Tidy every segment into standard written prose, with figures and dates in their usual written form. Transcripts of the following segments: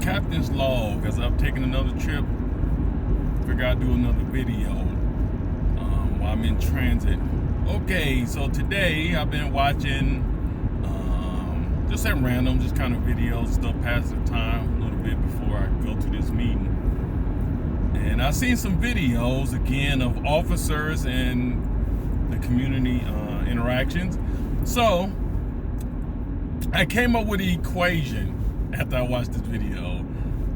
captain's log as I've taken another trip. Figure I'd do another video while I'm in transit. Okay, so today I've been watching just at random, just kind of videos, stuff passing the time a little bit before I go to this meeting. And I've seen some videos again of officers and the community interactions. So I came up with the equation after I watched this video.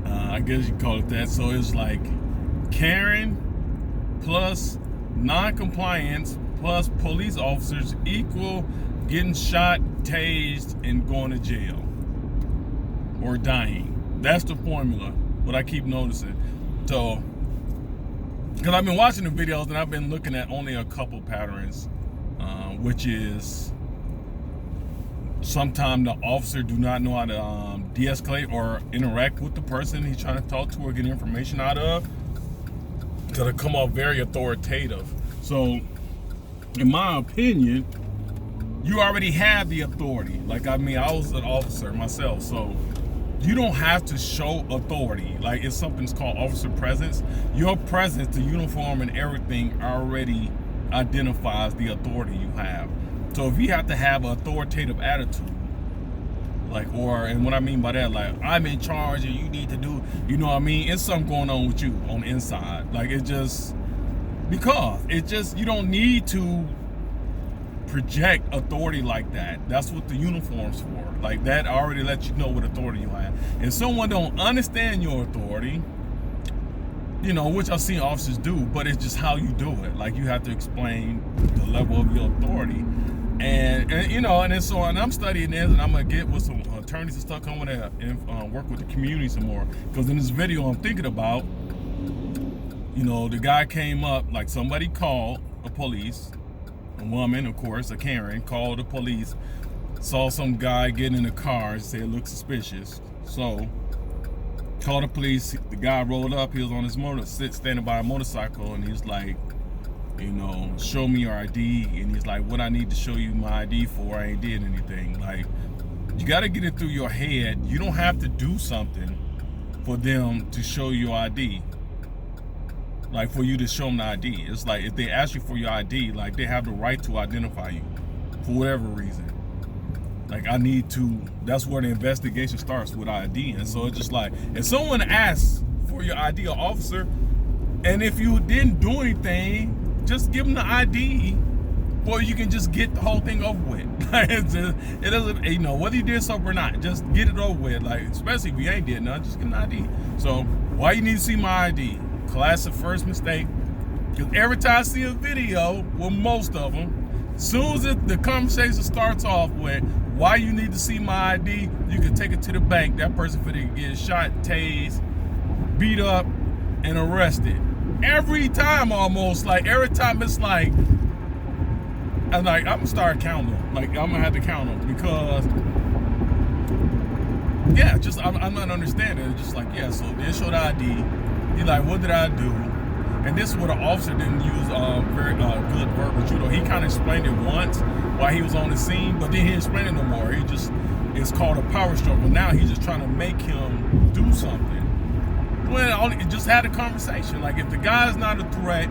I guess you call it that. So it's like Karen plus non-compliance plus police officers equal getting shot, tased, and going to jail or dying. That's the formula. What I keep noticing. So, because I've been watching the videos and I've been looking at only a couple patterns, which is sometimes the officer do not know how to de-escalate or interact with the person he's trying to talk to or get information out of. It's gonna come off very authoritative. So, in my opinion, you already have the authority. Like, I was an officer myself, so you don't have to show authority. Like, it's something that's called officer presence. Your presence, the uniform and everything already identifies the authority you have. So if you have to have an authoritative attitude, like, and what I mean by that, like, I'm in charge and you need to do, you know what I mean? It's something going on with you on the inside. Like, you don't need to project authority like that. That's what the uniform's for. Like, that already lets you know what authority you have. If someone don't understand your authority, which I've seen officers do, but it's just how you do it. Like, you have to explain the level of your authority. And I'm studying this, and I'm gonna get with some attorneys and stuff coming there and work with the community some more. Because in this video I'm thinking about, the guy came up, like, somebody called the police, a woman, of course, a Karen, called the police, saw some guy getting in the car and said it looked suspicious. So, called the police, the guy rolled up, he was on his standing by a motorcycle, and he's like, show me your ID. And he's like, what I need to show you my ID for? I ain't did anything. Like, you got to get it through your head. You don't have to do something for them to show you your ID. Like, for you to show them the ID. It's like, if they ask you for your ID, like, they have the right to identify you for whatever reason. Like, that's where the investigation starts, with ID. And so it's just like, if someone asks for your ID, or officer, and if you didn't do anything, just give them the ID, or you can just get the whole thing over with. It doesn't, whether you did something or not, just get it over with. Like, especially if you ain't did nothing, just give them the ID. So, why you need to see my ID? Classic first mistake. Because every time I see a video, well, most of them, as soon as the conversation starts off with why you need to see my ID, you can take it to the bank. That person finna get shot, tased, beat up, and arrested. Every time, almost. Like, every time it's like, I'm gonna start counting them. Like, I'm gonna have to count them, because I'm not understanding. It's just like, so they showed the ID. He's like, what did I do? And this is what an officer didn't use very good verbiage. He kind of explained it once while he was on the scene, but then he didn't explain it no more. It's called a power struggle. Now he's just trying to make him do something. Well, just had a conversation. Like, if the guy's not a threat,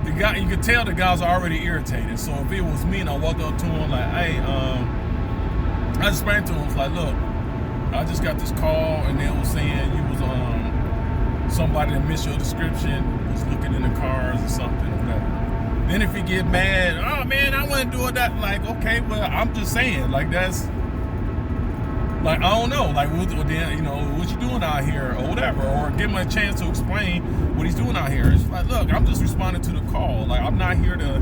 you could tell the guy's already irritated. So if it was me and I walked up to him like, hey, I just explained to him, was like, look, I just got this call, and they was saying you was somebody that missed your description, was looking in the cars or something or whatever. Then if he get mad, oh man, I wasn't doing that. Like, okay, well, I'm just saying, like, that's, like, I don't know, like, what you doing out here or whatever, or give him a chance to explain what he's doing out here. It's like, look, I'm just responding to the call. Like, I'm not here to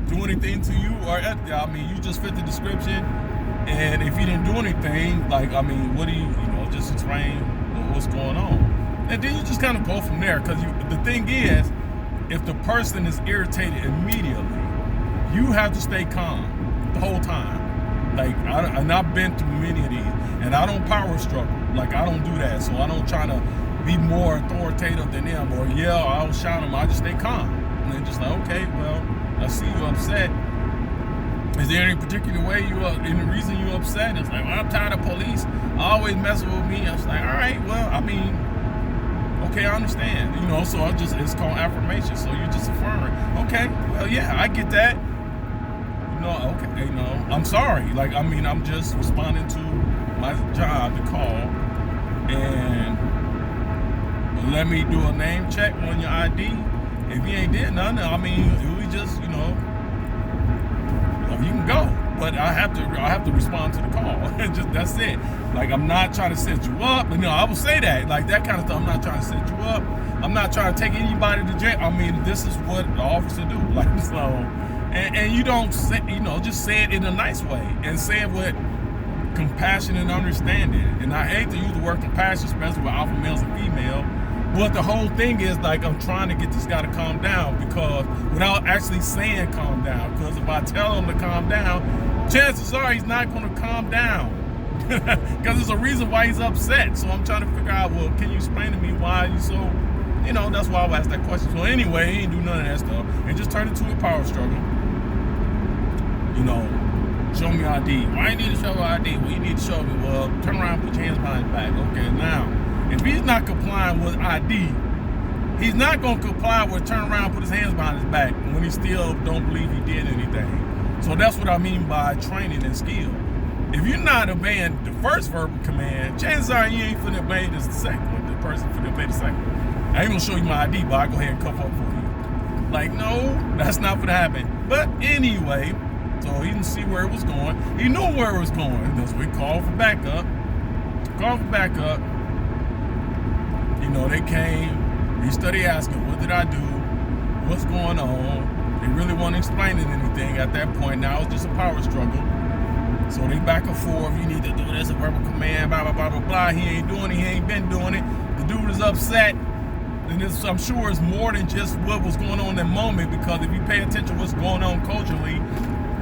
do anything to you, you just fit the description. And if you didn't do anything, like, what do you just explain what's going on. And then you just kind of go from there, because the thing is, if the person is irritated immediately, you have to stay calm the whole time. Like, I've been through many of these, and I don't power struggle. Like, I don't do that, so I don't try to be more authoritative than them, or I'll shout them. I just stay calm. And they're just like, okay, well, I see you upset. Is there any particular way any reason you're upset? It's like, well, I'm tired of police always messing with me. I was like, all right, well, I mean, okay, I understand. So it's called affirmation. So you're just affirming. Okay, well, yeah, I get that. Okay, I'm sorry. Like, I mean, I'm just responding to my job to call and let me do a name check on your ID. If you ain't did nothing, I mean, we just, you can go. But I have to respond to the call. That's it. Like, I'm not trying to set you up. I will say that. Like, that kind of stuff. I'm not trying to set you up. I'm not trying to take anybody to jail. I mean, this is what the officer do. Like, so, and you don't say, just say it in a nice way and say it with compassion and understanding. And I hate to use the word compassion, especially with alpha males and female. But the whole thing is, like, I'm trying to get this guy to calm down, because without actually saying calm down, because if I tell him to calm down, chances are he's not going to calm down, because there's a reason why he's upset. So I'm trying to figure out, well, can you explain to me why you so, that's why I asked that question. So anyway, he ain't do none of that stuff and just turned it into a power struggle. Show me ID. Why you need to show ID? Well, you need to show me. Well, turn around and put your hands behind your back. Okay, now, if he's not complying with ID, he's not going to comply with turn around and put his hands behind his back when he still don't believe he did anything. So that's what I mean by training and skill. If you're not obeying the first verbal command, chances are you ain't finna obey the second one. The person finna obey the second one. I ain't gonna show you my ID, but I'll go ahead and cuff up for you. Like, no, that's not gonna happen. But anyway, so he didn't see where it was going. He knew where it was going. That's what we called for backup. They came. He started asking, what did I do? What's going on? They really weren't explaining anything at that point. Now it's just a power struggle. So they back and forth. You need to do this, a verbal command, blah, blah, blah, blah, blah. He ain't doing it. He ain't been doing it. The dude is upset. And I'm sure it's more than just what was going on in that moment, because if you pay attention to what's going on culturally,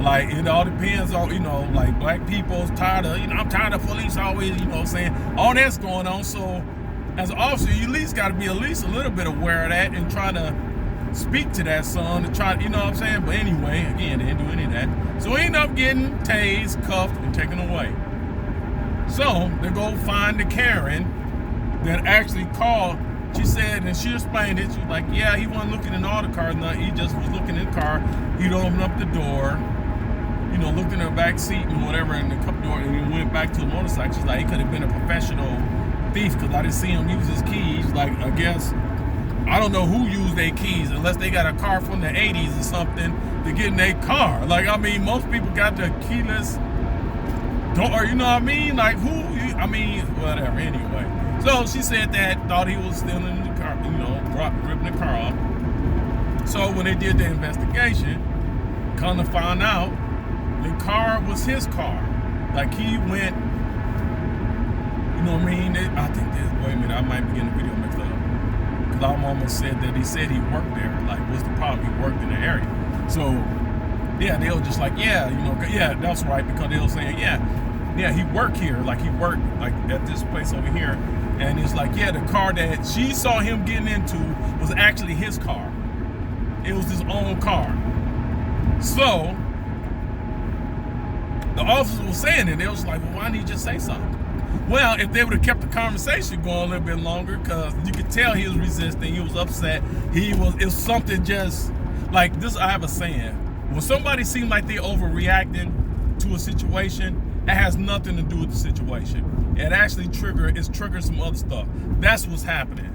like, it all depends on, like, black people's tired of, I'm tired of police always, saying all that's going on. So as an officer, you at least got to be at least a little bit aware of that and try to speak to that son to try, what I'm saying? But anyway, again, they didn't do any of that. So he ended up getting tased, cuffed, and taken away. So they go find the Karen that actually called. She said, and she explained it. She was like, yeah, he wasn't looking in all the cars. No, he just was looking in the car. He'd open up the door, looked in her back seat and whatever, in the cup door, and he went back to the motorcycle. She's like, he could have been a professional thief, because I didn't see him use his keys. Like, I guess, I don't know who used their keys, unless they got a car from the 80s or something to get in their car. Like, I mean, most people got the keyless door, you know what I mean? Like, whatever, anyway. So she said that, thought he was still in the car, ripping the car off. So when they did the investigation, come to find out, the car was his car. Like, he went, I think wait a minute, I might be getting the video mixed up. Because I almost said that he said he worked there. Like, what's the problem? He worked in the area. So, yeah, they were just like, yeah, that's right. Because they were saying, yeah, he worked here. Like, he worked, like, at this place over here. And it's like, yeah, the car that she saw him getting into was actually his car. It was his own car. So, the officers were saying it. They was like, well, why didn't he just say something? Well, if they would have kept the conversation going a little bit longer, because you could tell he was resisting, he was upset. It was something just like this. I have a saying: when somebody seems like they're overreacting to a situation, it has nothing to do with the situation. It actually triggers some other stuff. That's what's happening.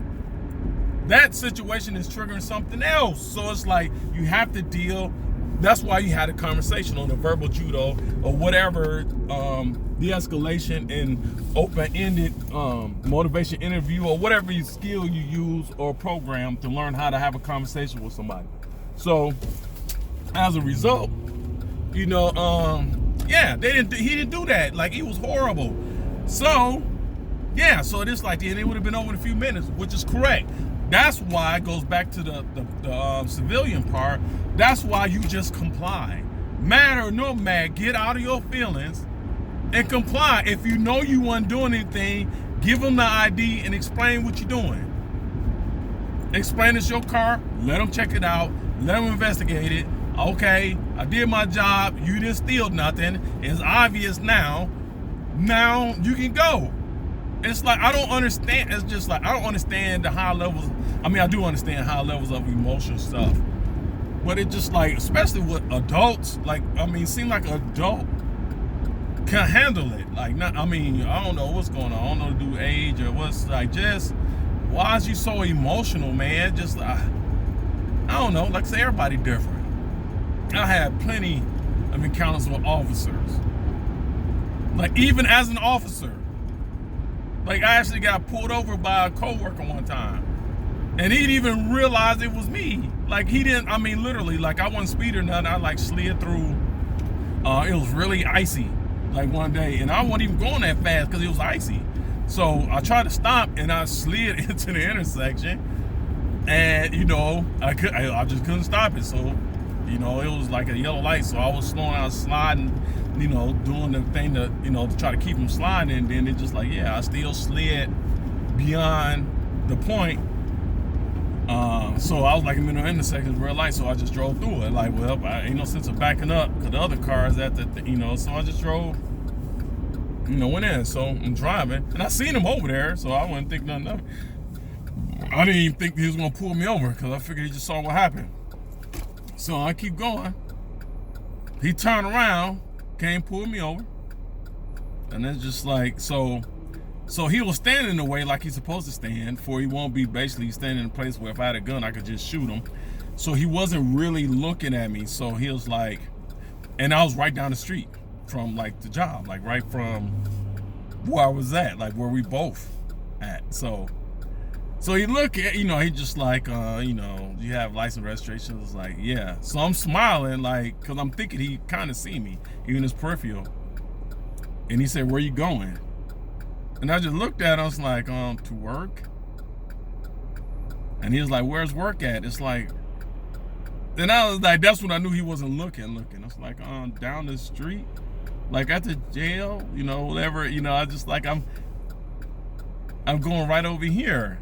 That situation is triggering something else. So it's like you have to deal. That's why you had a conversation on the verbal judo or whatever, de-escalation and open-ended motivation interview or whatever skill you use or program to learn how to have a conversation with somebody. So as a result, he didn't do that. Like, he was horrible. So so it's like, and it would have been over in a few minutes, which is correct. That's why it goes back to the civilian part. That's why you just comply. Mad or no mad, get out of your feelings and comply. If you know you weren't doing anything, give them the ID and explain what you're doing. Explain it's your car, let them check it out, let them investigate it, Okay, I did my job. You didn't steal nothing. It's obvious now. Now you can go. It's like, I don't understand. It's just like, I don't understand the high levels. I mean, I do understand high levels of emotional stuff. But it just like, especially with adults, like, I mean, it seems like an adult can handle it. Like, not, I mean, I don't know what's going on. I don't know to do age or what's like, just, why is you so emotional, man? Just, I don't know. Like I say, everybody different. I had plenty of encounters with officers. Like, even as an officer, like, I actually got pulled over by a coworker one time. And he didn't even realize it was me. Like, he didn't, I mean, literally, like, I wasn't speeding or nothing. I, like, slid through. It was really icy, like, one day. And I wasn't even going that fast because it was icy. So I tried to stop, and I slid into the intersection. And, you know, I just couldn't stop it. So, you know, it was like a yellow light. So I was slowing down, sliding, you know, doing the thing to, you know, to try to keep him sliding. And then it just like, yeah, I still slid beyond the point. So I was like in the intersection, red light, so I just drove through it. Like, well, I ain't no sense of backing up because the other cars at the, you know, so I just drove, you know, went in. So I'm driving, and I seen him over there, so I wouldn't think nothing of it. I didn't even think he was gonna pull me over because I figured he just saw what happened. So I keep going. He turned around, came, pulled me over, and it's just like, so he was standing in the way like he's supposed to stand, for he won't be basically standing in a place where if I had a gun, I could just shoot him. So he wasn't really looking at me. So he was like, and I was right down the street from like the job, like right from where I was at, like where we both at. So he looked at, you know, he just like, you know, you have license registration? I was like, yeah. So I'm smiling, like, because I'm thinking he kind of see me, even his peripheral. And he said, where you going? And I just looked at him, I was like, to work? And he was like, where's work at? It's like, then I was like, that's when I knew he wasn't looking. I was like, down the street, like at the jail, you know, whatever, you know, I just like, I'm going right over here.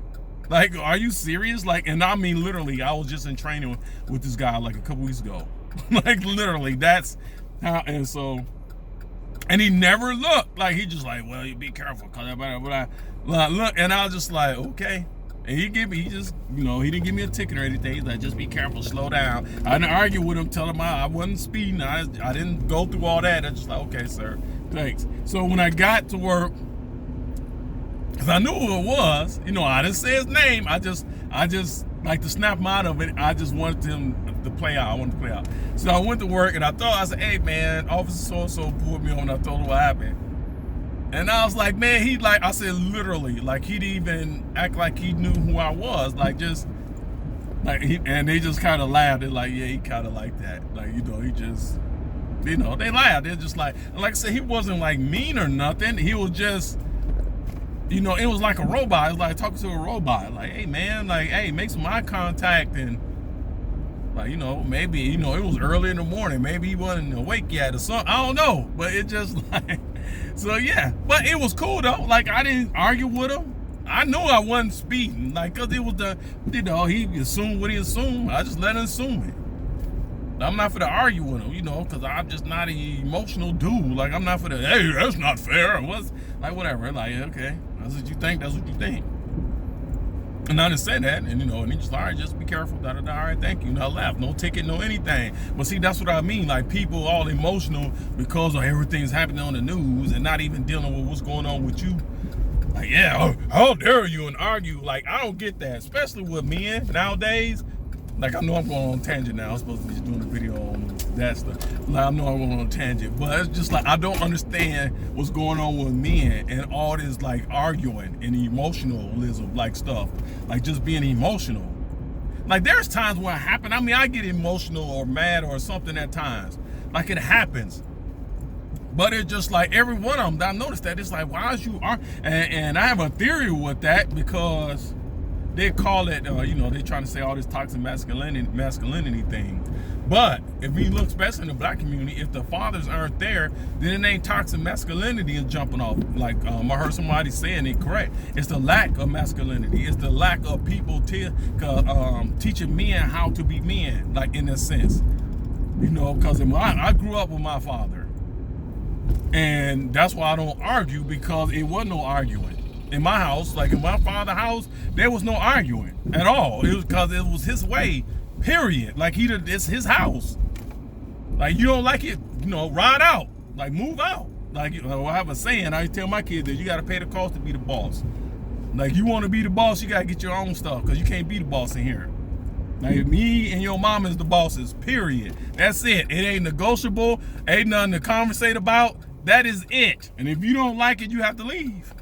Like, are you serious? Like, and I mean, literally, I was just in training with this guy like a couple weeks ago. Like, literally, that's how, and so, and he never looked. Like, he just like, well, you be careful, cause but I look, and I was just like, okay. And he just, you know, he didn't give me a ticket or anything. He's like, just be careful, slow down. I didn't argue with him, tell him I wasn't speeding. I didn't go through all that. I just like, okay, sir, thanks. So when I got to work, because I knew who it was, you know, I didn't say his name. I just like to snap him out of it. I just wanted him to play out. I wanted to play out. So I went to work, and I said, hey, man, Officer so-and-so pulled me over, and I told him what happened. And I was like, man, I said literally, like he'd even act like he knew who I was. Like, just, like, and they just kind of laughed. They're like, yeah, he kind of like that. Like, you know, he just, you know, they laughed. They're just like I said, he wasn't like mean or nothing. He was just, you know, it was like a robot. It was like talking to a robot. Like, hey, man, like, hey, make some eye contact. And, like, you know, maybe, you know, it was early in the morning. Maybe he wasn't awake yet or something. I don't know. But it just like, so yeah. But it was cool, though. Like, I didn't argue with him. I knew I wasn't speeding. Like, because it was the, you know, he assumed what he assumed. I just let him assume it. I'm not for to argue with him, you know, because I'm just not an emotional dude. Like, I'm not for to, hey, that's not fair. What's, like, whatever. Like, okay, that's what you think. That's what you think. And I didn't say that, and, you know, and he just, all right, just be careful, da-da-da, all right, thank you. And I laughed, no ticket, no anything. But see, that's what I mean, like, people all emotional because of everything's happening on the news and not even dealing with what's going on with you. Like, yeah, how dare you, and argue. Like, I don't get that, especially with men nowadays. Like, I know I'm going on a tangent now. I'm supposed to be doing a video on that stuff. Like, I know I'm going on a tangent, but it's just like, I don't understand what's going on with men and all this, like, arguing and emotionalism, like, stuff. Like, just being emotional. Like, there's times when it happens. I mean, I get emotional or mad or something at times. Like, it happens. But it's just like, every one of them, I noticed that. It's like, why is you and I have a theory with that, because they call it, you know, they trying to say all this toxic masculinity thing. But if we look, especially in the black community, if the fathers aren't there, then it ain't toxic masculinity is jumping off. Like, I heard somebody saying it correct. It's the lack of masculinity. It's the lack of people teaching men how to be men, like, in a sense. You know, because I grew up with my father. And that's why I don't argue, because it wasn't no arguing. In my house, like in my father's house, there was no arguing at all. It was because it was his way, period. Like it's his house. Like, you don't like it, you know, ride out. Like, move out. Like, you know, I have a saying, I tell my kids that you got to pay the cost to be the boss. Like, you want to be the boss, you got to get your own stuff, because you can't be the boss in here. Like, me and your mom is the bosses, period. That's it. It ain't negotiable. Ain't nothing to conversate about. That is it. And if you don't like it, you have to leave.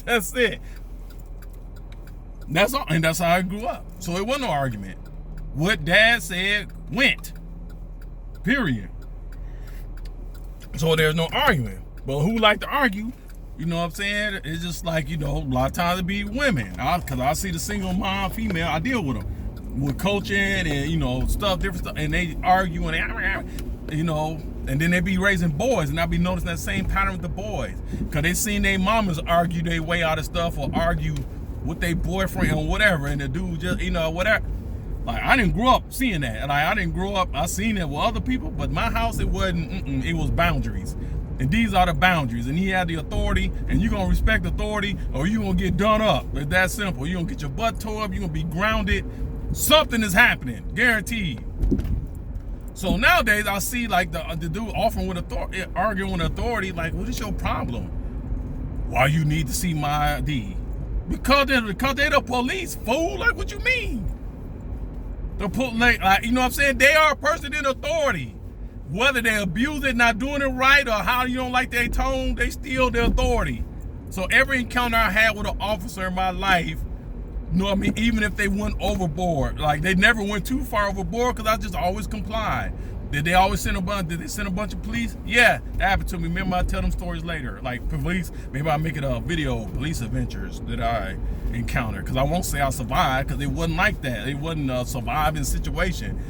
That's it. That's all. And that's how I grew up. So it wasn't no argument. What dad said went. Period. So there's no argument. But who like to argue? You know what I'm saying? It's just like, you know, a lot of times it be women. Because I see the single mom, female, I deal with them. With coaching and, you know, stuff, different stuff. And they argue and you know, and then they be raising boys, and I be noticing that same pattern with the boys, because they seen their mamas argue their way out of stuff, or argue with their boyfriend or whatever, and the dude just, you know, whatever. Like, I didn't grow up seeing that. Like, I didn't grow up, I seen it with other people, but my house, it wasn't, it was boundaries. And these are the boundaries, and he had the authority, and you're gonna respect authority, or you're gonna get done up. It's that simple. You're gonna get your butt tore up, you're gonna be grounded. Something is happening, guaranteed. So nowadays, I see like the dude offering with authority, arguing with authority. Like, what is your problem? Why you need to see my ID? Because they're the police, fool. Like, what you mean? The like, you know what I'm saying? They are a person in authority. Whether they abuse it, not doing it right, or how you don't like their tone, they still the authority. So every encounter I had with an officer in my life, you know what I mean? Even if they went overboard, like they never went too far overboard, because I just always complied. Did they always send a bunch? Did they send a bunch of police? Yeah, that happened to me. Remember, I tell them stories later, like police. Maybe I make it a video of police adventures that I encountered, because I won't say I survived, because it wasn't like that. It wasn't a surviving situation.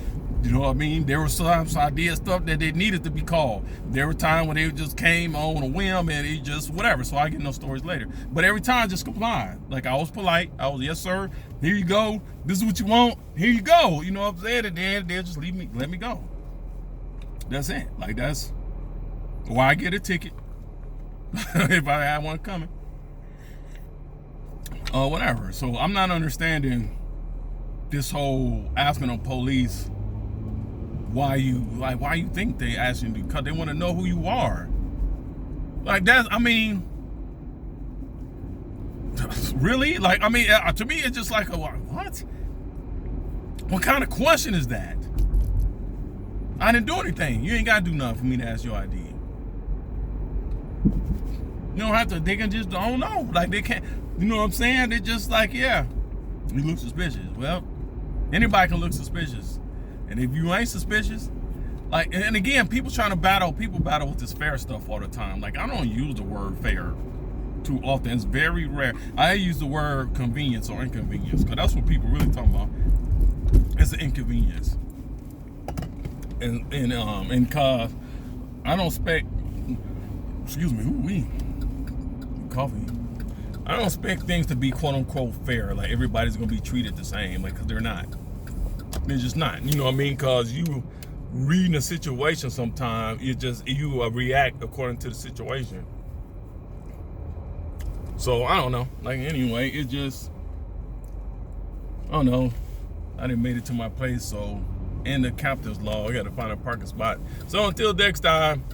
You know what I mean? There were times I did stuff that they needed to be called. There were times when they just came on a whim and it just whatever. So I get those stories later. But every time I just complied. Like, I was polite. I was, yes sir, here you go. This is what you want. Here you go. You know what I'm saying? And then they'll just let me go. That's it. Like, that's why I get a ticket. If I had one coming. Whatever. So I'm not understanding this whole asking the police why you think they asking you, because they want to know who you are. Like, that's, I mean, really? Like, I mean, to me, it's just like, what? What kind of question is that? I didn't do anything. You ain't got to do nothing for me to ask your ID. You don't have to, they can just, I don't know. Like, they can't, you know what I'm saying? They're just like, yeah, you look suspicious. Well, anybody can look suspicious. And if you ain't suspicious, like, and again, people battle with this fair stuff all the time. Like, I don't use the word fair too often. It's very rare. I use the word convenience or inconvenience, because that's what people really talking about. It's an inconvenience. And cause I don't expect, excuse me, coffee. I don't expect things to be quote unquote fair. Like, everybody's gonna be treated the same. Like, cause they're not. They're just not. You know what I mean? Cause you reading a situation sometimes, you react according to the situation. So I don't know. Like, anyway, it just, I don't know. I didn't made it to my place, so in the captain's law, I got to find a parking spot. So until next time.